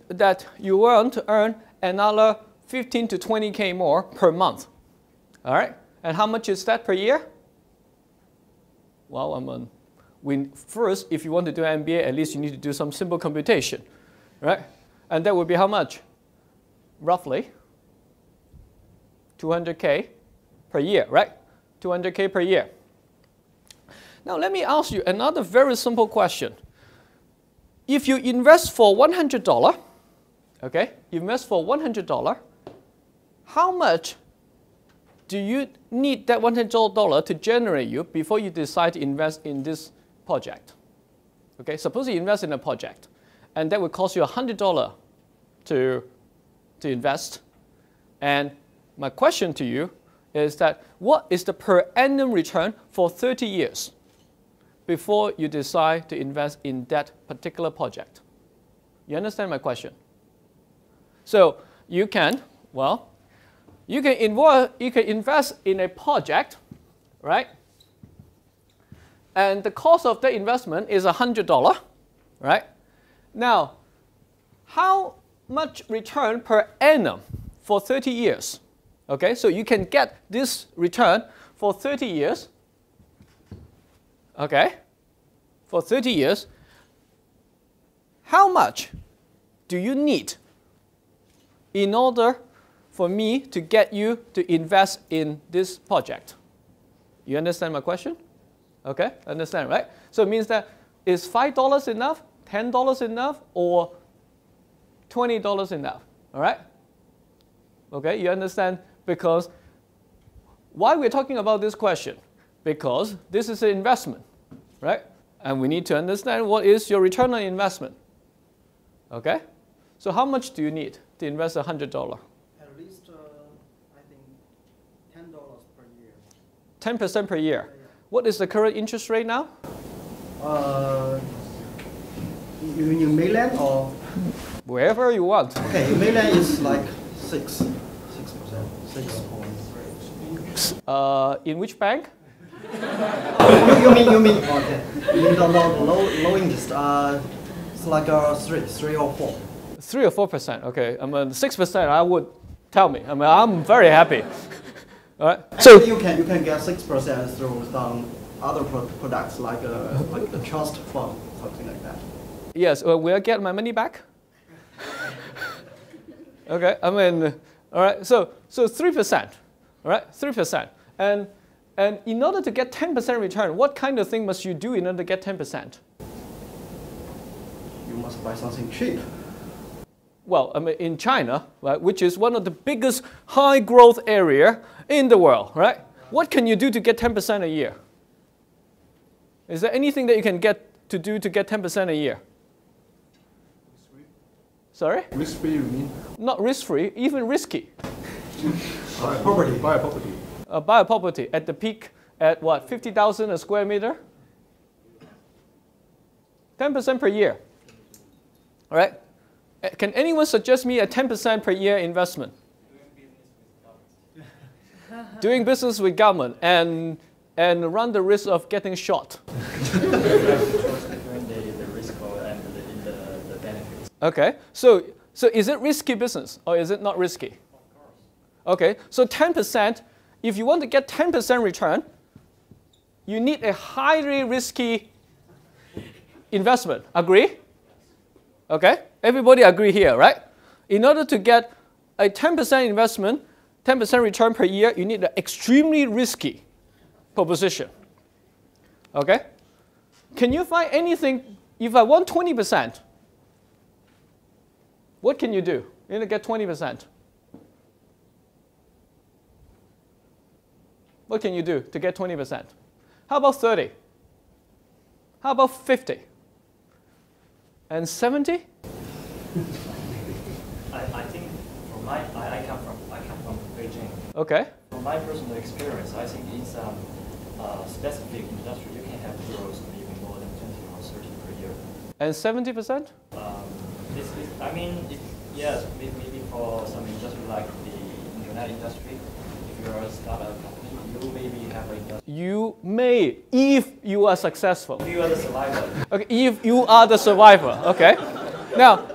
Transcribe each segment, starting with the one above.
that you want to earn another 15 to 20K more per month. All right? And how much is that per year? Well, first, if you want to do an MBA, at least you need to do some simple computation, right? And that would be how much? Roughly 200K per year, right? 200K per year. Now, let me ask you another very simple question. If you invest for $100, okay, you invest for $100, how much do you need that $100 to generate you before you decide to invest in this project? Okay, suppose you invest in a project, and that would cost you $100 to invest. And my question to you is that what is the per annum return for 30 years before you decide to invest in that particular project? You understand my question? So you can, well, you can invest in a project, right? And the cost of the investment is $100, right? Now, how much return per annum for 30 years? Okay, so you can get this return for 30 years. Okay, for 30 years. How much do you need in order for me to get you to invest in this project? You understand my question? Okay, understand, right? So it means that is $5 enough, $10 enough, or $20 enough? All right? Okay, you understand? Because why we're talking about this question? Because this is an investment, right? And we need to understand what is your return on investment. Okay? So how much do you need to invest $100? At least, I think, $10 per year. 10% per year. Yeah. What is the current interest rate now? You mean mainland or? Wherever you want. Okay, mainland is like 6%. 6. In which bank? You mean okay. You mean the low interest? It's like 3 or 4. 3 or 4%. Okay, 6%. I would tell me. I'm very happy. All right. So you can get 6% through some other products like a trust fund, something like that. Yes. Will I get my money back? Okay. All right. So 3%. All right. 3%. And in order to get 10% return, what kind of thing must you do in order to get 10%? You must buy something cheap. Well, in China, right, which is one of the biggest high growth area in the world, right? What can you do to get 10% a year? Is there anything that you can get 10% a year? Risk-free. Sorry? Risk-free, you mean? Not risk-free, even risky. Buy a property. Buy a property. Buy a property at the peak at what, 50,000 a square meter? 10% per year. All right? Can anyone suggest me a 10% per year investment? Doing business with government and run the risk of getting shot. The risk and the benefits. Okay, so is it risky business or is it not risky? Of course. Okay, so 10%, if you want to get 10% return, you need a highly risky investment. Agree? Okay, everybody agree here, right? In order to get a 10% investment, 10% return per year, you need an extremely risky proposition. Okay? Can you find anything, if I want 20%, what can you do? You need to get 20%. What can you do to get 20%? How about 30? How about 50? And 70? I think I come from Beijing. Okay. From my personal experience, I think in some specific industry you can have growth maybe more than 20 or 30 per year. And 70%? Yes, maybe for some industry like the internet industry, if you're a startup company, you maybe have an industry. You may, if you are successful. If you are the survivor. Okay, if you are the survivor. Okay. Now,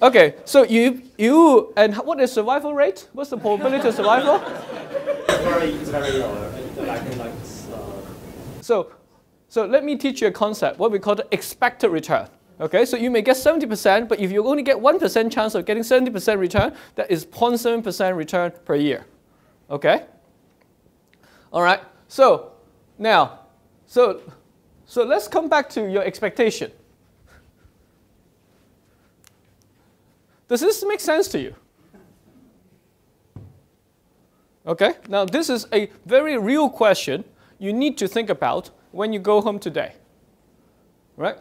Okay, so you and what is survival rate? What's the probability of survival? It's very low. So let me teach you a concept, what we call the expected return. Okay, so you may get 70%, but if you only get 1% chance of getting 70% return, that is 0.7% return per year. Okay? All right, so now, so let's come back to your expectation. Does this make sense to you? Okay, now this is a very real question you need to think about when you go home today, right?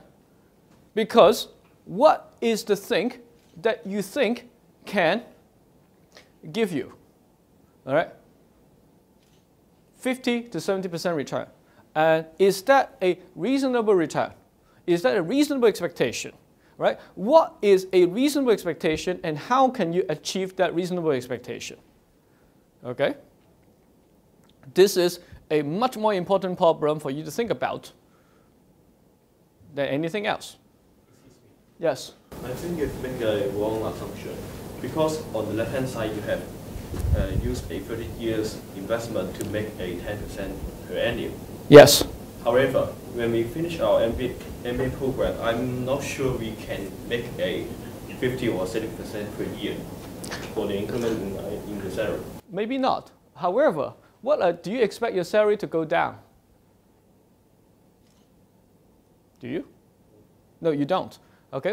Because what is the thing that you think can give you, all right, 50 to 70% return? And is that a reasonable return? Is that a reasonable expectation, right? What is a reasonable expectation and how can you achieve that reasonable expectation? Okay? This is a much more important problem for you to think about than anything else. Yes? I think you make a wrong assumption because on the left-hand side you have used a 30 years investment to make a 10% per annum. Yes. However, when we finish our MBA program, I'm not sure we can make a 50 or 70% per year for the increment in the salary. Maybe not. However, what do you expect your salary to go down? Do you? No, you don't. Okay,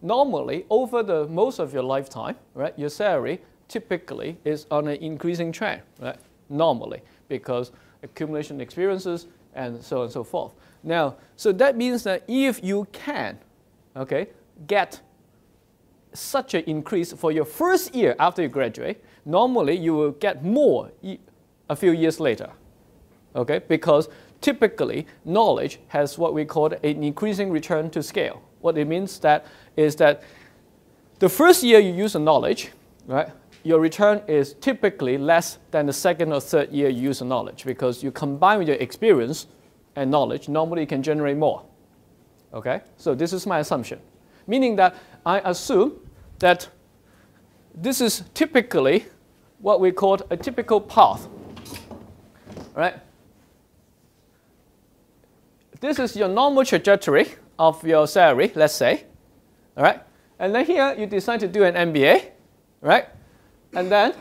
normally over the most of your lifetime, right, your salary typically is on an increasing trend, right? Normally, because accumulation experiences and so on and so forth. Now, so that means that if you can, okay, get such an increase for your first year after you graduate, normally you will get more a few years later, okay? Because typically knowledge has what we call an increasing return to scale. What it means is that the first year you use the knowledge, right, your return is typically less than the second or third year you use the knowledge because you combine with your experience and knowledge, normally you can generate more. Okay? So this is my assumption. Meaning that I assume that this is typically what we call a typical path. Right? This is your normal trajectory of your salary, let's say. All right? And then here you decide to do an MBA, right? And then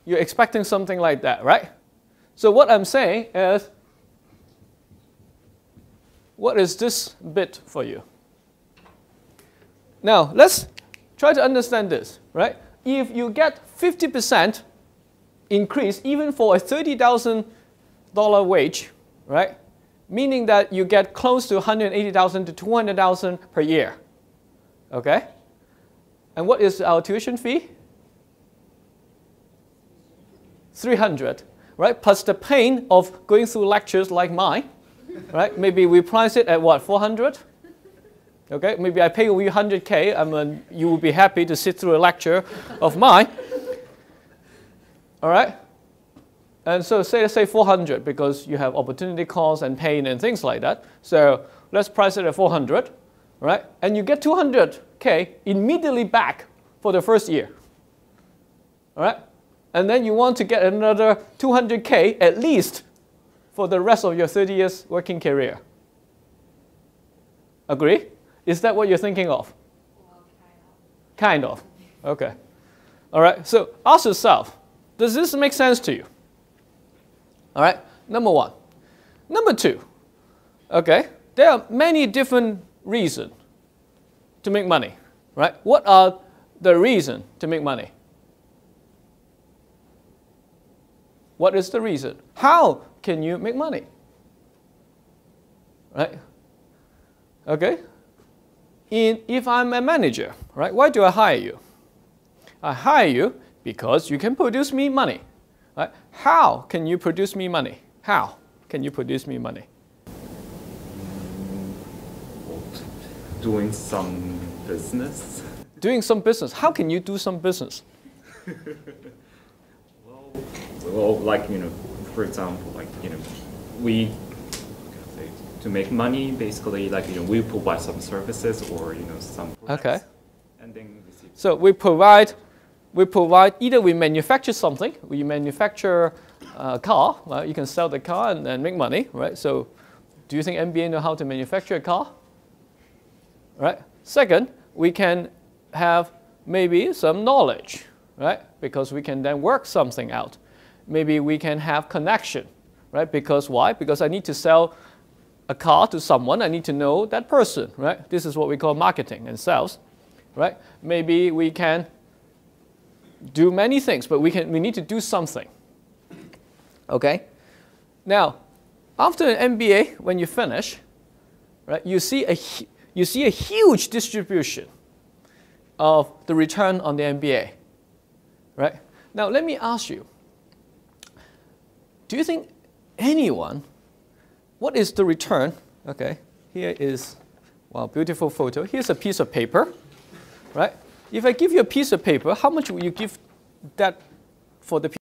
you're expecting something like that, right? So what I'm saying is, what is this bit for you? Now, let's try to understand this, right? If you get 50% increase, even for a $30,000 wage, right? Meaning that you get close to $180,000 to $200,000 per year, okay? And what is our tuition fee? $300, right? Plus the pain of going through lectures like mine, right? Maybe we price it at what, 400? Okay, maybe I pay you $100K, and you will be happy to sit through a lecture of mine. All right? And so let's say 400 because you have opportunity costs and pain and things like that. So let's price it at 400, right? And you get 200K immediately back for the first year. All right? And then you want to get another 200K at least for the rest of your 30 years working career. Agree? Is that what you're thinking of? Well, kind of. Okay. All right. So ask yourself, does this make sense to you? All right. Number one. Number two. Okay. There are many different reasons to make money. Right? What are the reasons to make money? What is the reason? How can you make money? Right? Okay? If I'm a manager, right, why do I hire you? I hire you because you can produce me money. Right? How can you produce me money? How can you produce me money? Doing some business. Doing some business. How can you do some business? Well, like, for example, we to make money, basically, like, you know, we provide some services or, you know, some products. Okay. And then receive. So we provide either we manufacture something, we manufacture a car, right? You can sell the car and make money, right? So do you think MBA know how to manufacture a car? Right? Second, we can have maybe some knowledge, right? Because we can then work something out. Maybe we can have connection, right? Because why? Because I need to sell a car to someone, I need to know that person, right? This is what we call marketing and sales, right? Maybe we can do many things, but we need to do something. Okay? Now, after an MBA, when you finish, right, you see a huge distribution of the return on the MBA. Right? Now, let me ask you, do you think anyone, what is the return? Okay, here is, wow, beautiful photo. Here's a piece of paper, right? If I give you a piece of paper, how much will you give that for the